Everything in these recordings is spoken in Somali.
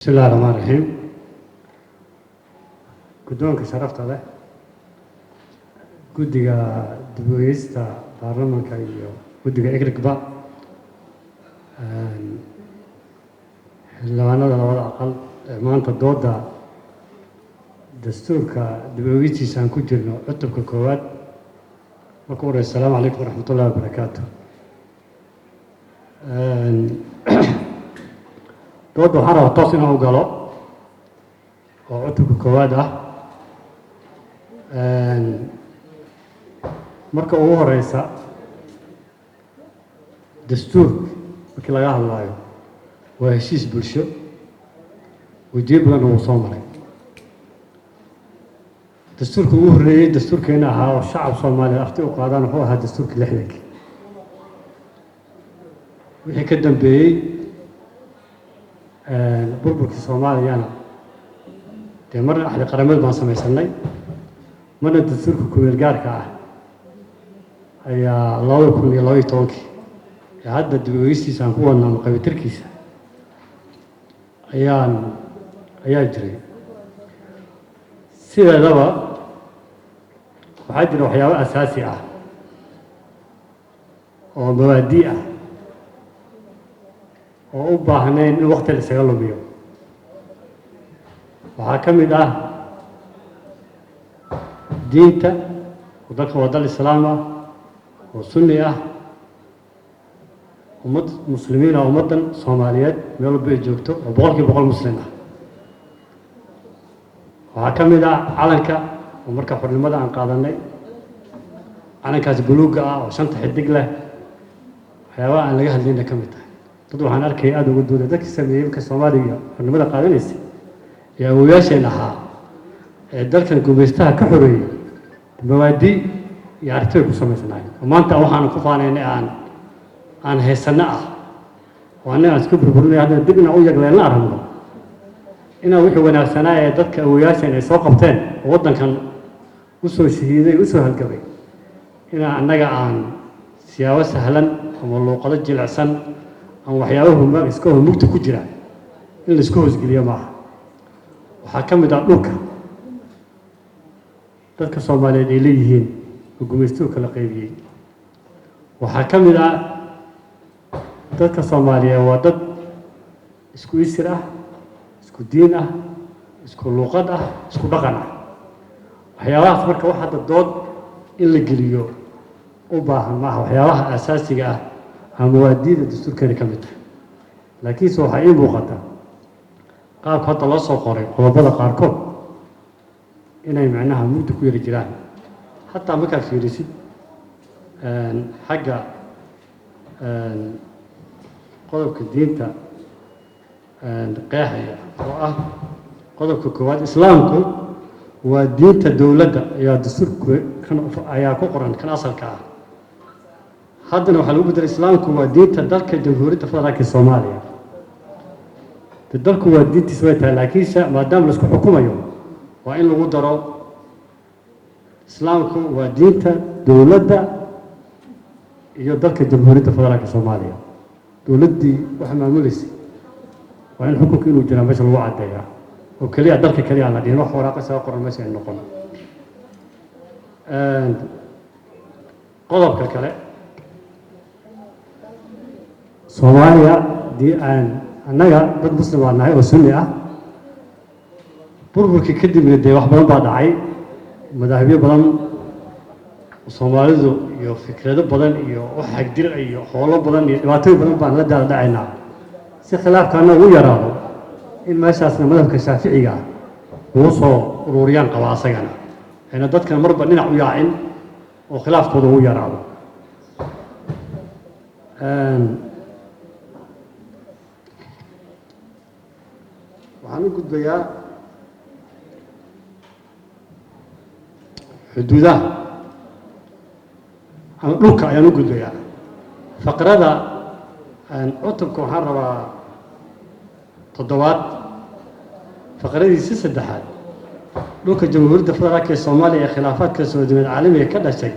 بسم الله الرحمن الرحيم. guddoonka sharafta leh guddiga dib-u-eegista baarlamaanka iyo guddiga egrigba xildhibaanada labada aqal maanta dooda dastuurka dib-u-eegistiisa aan ku jirno cutubka koowaad marka hore assalaamu calaykum waraxmatullahi wabarakaatu. dooda waxaan rabaa toos inaan u galo oo cutubka koowaad ah. marka ugu horeysa dastuur markii laga hadlayo waa heshiis bulsho wajiib badan uu soo maray. dastuurka ugu horreeyay dastuurkeena ahaa oo shacab Soomaaliya afti u qaadaan wuxuu ahaa dastuurka 60 wixii ka dambeeyay burburkii Soomaaliyana dee marna axdi qaramada baan samaysanay marna dastuurka ku-meel gaarka ah ayaa 2012 hadda dib-u-eegistiisa aan ku wadnaa qabitirkiisa ayaa jiray. sideedaba waxaa jira waxyaabo asaasi ah oo mabaadi' ah oo u baahnayn in waqti la isaga lumiyo. waxaa ka mid ah diinta oo dalka waa dal islaam ah oo sunni ah ummad muslimiin ah ummaddan Soomaaliyeed meel walba ay joogto oo boqolkiiba boqol muslim ah. waxaa ka mid ah calanka oo marka xornimada aan qaadanay calankaas buluugga ah oo shanta xidig leh waxyaabaha aan laga hadlayna ka mid tahay. dad waxaan arkay aada uga duuday dadkii sameeyey marka Soomaaliya xornimada qaadanaysay ee awoowayaasheen ahaa ee dalkan gumaystaha ka xoreeyey mabaadi' iyo aragti ku samaysanaay oo maanta waxaan ku faanaynay aan heesano ah oo annaga aan isku burburinay hadda dib inaan u yagleelna aragno inaan wixii wanaagsanaa ee dadka awoowayaasheen ay soo qabteen oo waddankan u soo shahiiday u soo halgabay inaan annaga aan siyaabo sahlan ama luuqado jilicsan ama waxyaabaha iska mugta ku jira in la isku hoosgeliyo maaha. waxaa ka mid ah dhulka dadka Soomaaliyeed ay leeyihiin oo gumaystuhu kala qaybiyey. waxaa ka mid ah dadka Soomaaliyeed waa dad isku isir ah isku diin ah isku luuqad ah isku dhaqan ah. waxyaabahaas marka wax hadda dood in la geliyo u baahan maaha waxyaabaha asaasiga ah ama mabaadi'da dastuurkeena ka mid tahay. laakiinse waxaa ii muuqata qaabka hadda loo soo qoray qodobada qaarkood inay macnaha mugdi ku yari jiraan. xataa markaad fiirisid xagga qodobka diinta qeexaya oo ah qodobka koowaad islaamku waa diinta dowladda ayaa dastuurka ayaa ku qoran kan asalka ah. haddana waxaa lagu bedelay islaamku waa diinta dalka jamhuuriyadda federaalka Soomaaliya. dalku waa diintiisa way tahay laakiinse maadaama la isku xukumayo waa in lagu daro islaamku waa diinta dowladda iyo dalka jamhuuriyadda federaalka Soomaaliya. dowladdii waxa maamulaysa waa in xukunka inuu jiraa meesha lagu caddeeyaa oo keliya dalka keliya aan la dhihin wax waraaqa isaga qoran meesha ay noqon. qodobka kale Soomaaliya dii aan annaga dad muslim aan nahay oo sunni ah burburkii kadibna dee wax badan baa dhacay madaahibyo badan Soomaalidu iyo fikrado badan iyo wax xagdir iyo xoolo badan iyo dhibaatooyin badan baan la daal dhacaynaa si khilaafkaana ugu yaraado in meeshaasna madhabka shaaficiga ugu soo ururiyaan qaba asagana ayna dadkan marba dhinac u yaacin oo khilaafkooda ugu yaraado. waxaan u gudbayaa xuduudaha ama dhulka ayaan u gudbayaa. faqrada cutubka waxaan rabaa 7 faqradiisa 3 dhulka jamhuuriyadda federaalka Soomaaliya ee khilaafaadka soo diimeed caalamiga ka dhashay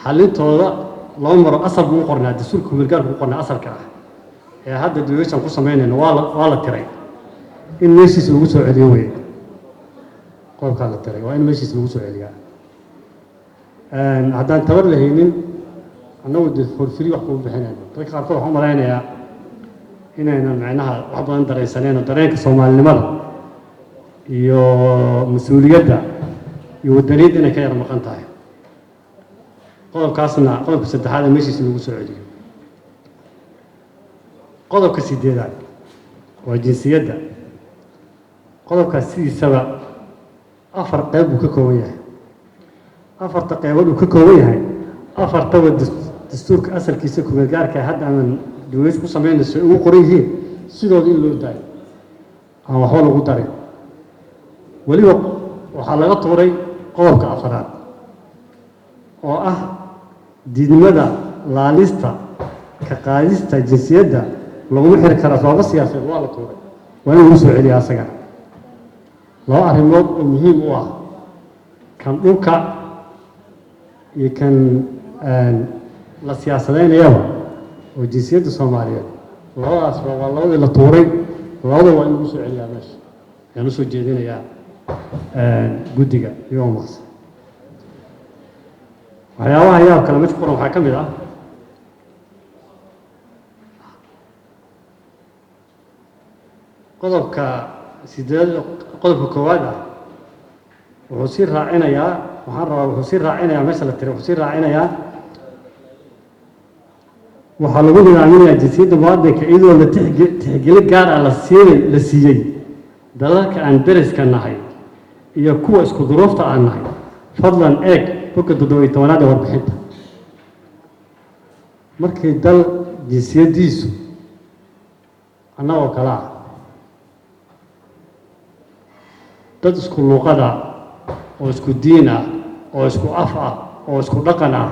xalintooda loo maro asal buu qornaa dastuurka ku-meel gaarka ku qornaa asalka ah ee hadda dib-u-eegis ku sameynayno waa la tiray إن ماشيس lagu soo celiyo way qodobka la tiray waa in meeshiis lagu soo celiyaa haddaan tabar lahaynin annagu de forfiri wax kuu bixinayno dadka qaarkood waxaan u malaynayaa inaynan macnaha wax badan dareensaneen oo dareenka soomaalinimada iyo mas-uuliyadda iyo waddaniyadda inay ka yar maqan tahay qodobkaasna qodobka saddexaad ee meeshiis lagu soo celiyo qodobka sideedaad waa jinsiyadda qodobkaas sidiisaba afar qayb uu ka kooban yahay afarta qaybood uu ka kooban yahay afartaba dastuurka asalkiisa kumeel gaarka hadda aan duweys ku samaynayso ugu qoran yihiin sidooda in loo daayo aan waxba lagu darin weliba waxaa laga tuuray qodobka afaraad oo ah diidmada laalista ka qaadista jinsiyadda laguma xiri kara sababo siyaasadeed waa la tuuray waa in lagu soo celiyaa asagana laba arrimood oo muhiim u ah kan dhulka iyo kan la siyaasadeynayaba oo jinsiyadda soomaaliyeed labadaas waa labadii la tuuray labada waa in lagu soo celiyaa meesha ayaan usoo jeedinayaa guddiga iyagoo maqsan waxyaabaha yaab kale mid qoran waxaa ka mid ah qodobka sideed qodobka koowaad ah wuxuu sii raacinayaa waxaan rabaa wuxuu sii raacinayaa meesha la tiray wuxuu sii raacinayaa waxaa lagu nidaaminayaa jinsiyadda muwaadinka iyadoo la tixgelin gaar ah la siiyey dalalka aan deriska nahay iyo kuwa isku duruufta aan nahay fadlan eeg bogga 17aad ee warbixinta markii dal jinsiyaddiisu annagoo kale ah dad isku luuqada oo isku diin ah oo isku af ah oo isku dhaqan ah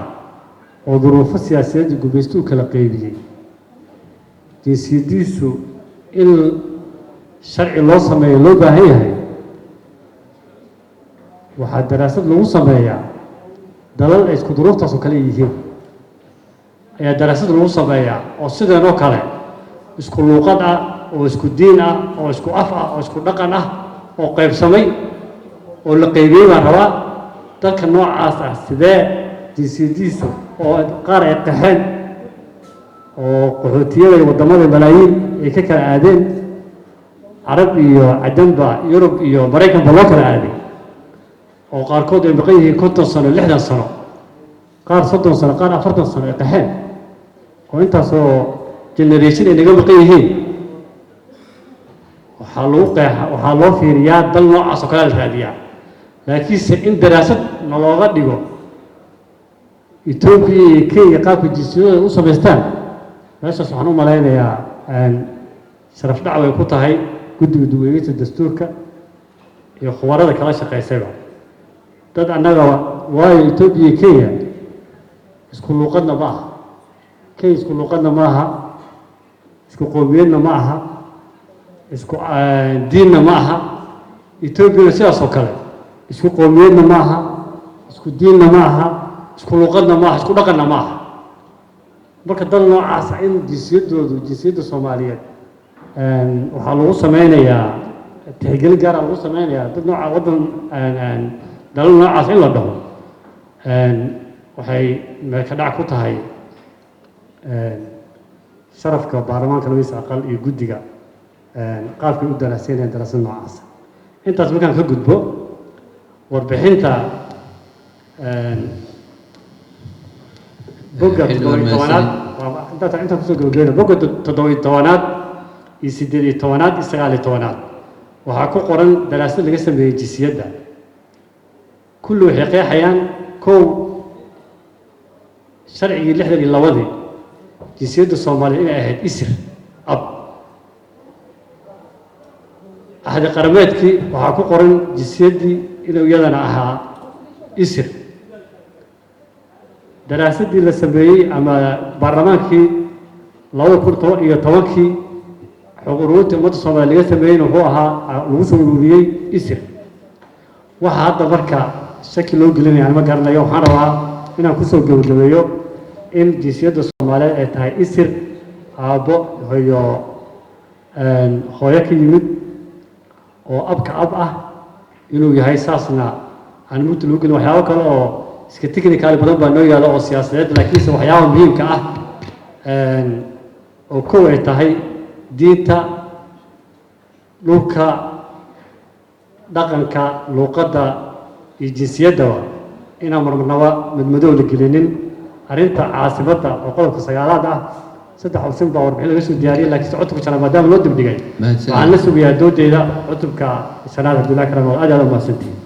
oo duruufo siyaasadeed gumaystu kala qaybiyey jinsiyaddiisu in sharci loo sameeyo loo baahan yahay waxaa daraasad lagu sameeyaa dalal ay isku duruuftaas oo kale yihiin ayaa daraasad lagu sameeyaa oo sideenoo kale isku luuqad ah oo isku diin ah oo isku af ah oo isku dhaqan ah oo qaybsamay oo la qaybiyey baan rabaa dalka noocaas ah sidee jinsiyaddiisu oo qaar ay qaxeen oo qaxootiyada iyo waddamada malaayiin ay ka kala aadeen carab iyo cadanba yurub iyo maraykanba loo kala aaday oo qaarkood ay maqan yihiin 50 sano 60 sano qaar 30 sano qaar 40 sano ay qaxeen oo intaasoo generation ay naga maqan yihiin waxaa loo fiiriyaa dal noocaas oo kale la raadiyaa laakiinse in daraasad nalooga dhigo Ethiopia iyo Kenya qaabka jinsiyadooda u samaystaan meeshaas waxaan u malaynayaa sharaf dhac way ku tahay guddiga duweynta dastuurka iyo khubarada kala shaqeysayba dad annaga waayo Ethiopia iyo Kenya isku luuqadna ma aha Kenya isku luuqadna ma aha isku qoomiyadna ma aha isku diinna ma aha Ethiopia sidaas oo kale isku qoomiyadna ma aha isku diinna ma aha isku luuqadna ma aha isku dhaqanna ma aha marka dal noocaas in jinsiyadda Soomaaliyeed waxaa lagu sameynayaa tixgelin gaar ah lagu sameynayaa dad nooca waddan dalal noocaas in la dhaho waxay ka dhac ku tahay sharafka baarlamaanka labadiisa aqal iyo guddiga qaabkay u daraaseynayaan daraasad noocaas intaas markaan ka gudbo warbixinta bogga 17aad intaan kusoo gabagabeyna bogga 17aad iyo 18aad iyo 19aad waxaa ku qoran daraasad laga sameeyey jinsiyadda kullu waxay qeexayaan kow sharcigii 62 jinsiyadda Soomaaliya inay ahayd isir ab ahdi qarameedkii waxaa ku qoran jinsiyaddii inuu iyadana ahaa isir daraasaddii la sameeyey ama baarlamaankii 2010kii xog ururinta ummadda Soomaaliya laga sameeyeyna wuxuu ahaa lagu soo ururiyey isir waxa hadda marka shaki loo gelinaya ma garanayo waxaan rabaa inaan kusoo gabagabeeyo in jinsiyadda Soomaaliyeed ay tahay isir aabbo iyo hooyo ka yimid oo abka ab ah inuu yahay saasna aan muddo lagu gelin waxyaabo kale oo iska technical badan baa noo yaalo oo siyaasadeed laakiinse waxyaabo muhiimka ah oo kow ay tahay diinta dhulka dhaqanka luuqadda iyo jinsiyadda inaan marnaba madmadow la gelinin arrinta caasimadda oo qodobka 9aad ah saddex cusub baa warbixin laga soo diyaariyay laakiin cutubka shanaad maadaama loo dibdhigay waxaan la sugayaa doodeeda cutubka shanaad Abdullaahi Karam oo aad u mahadsantihiin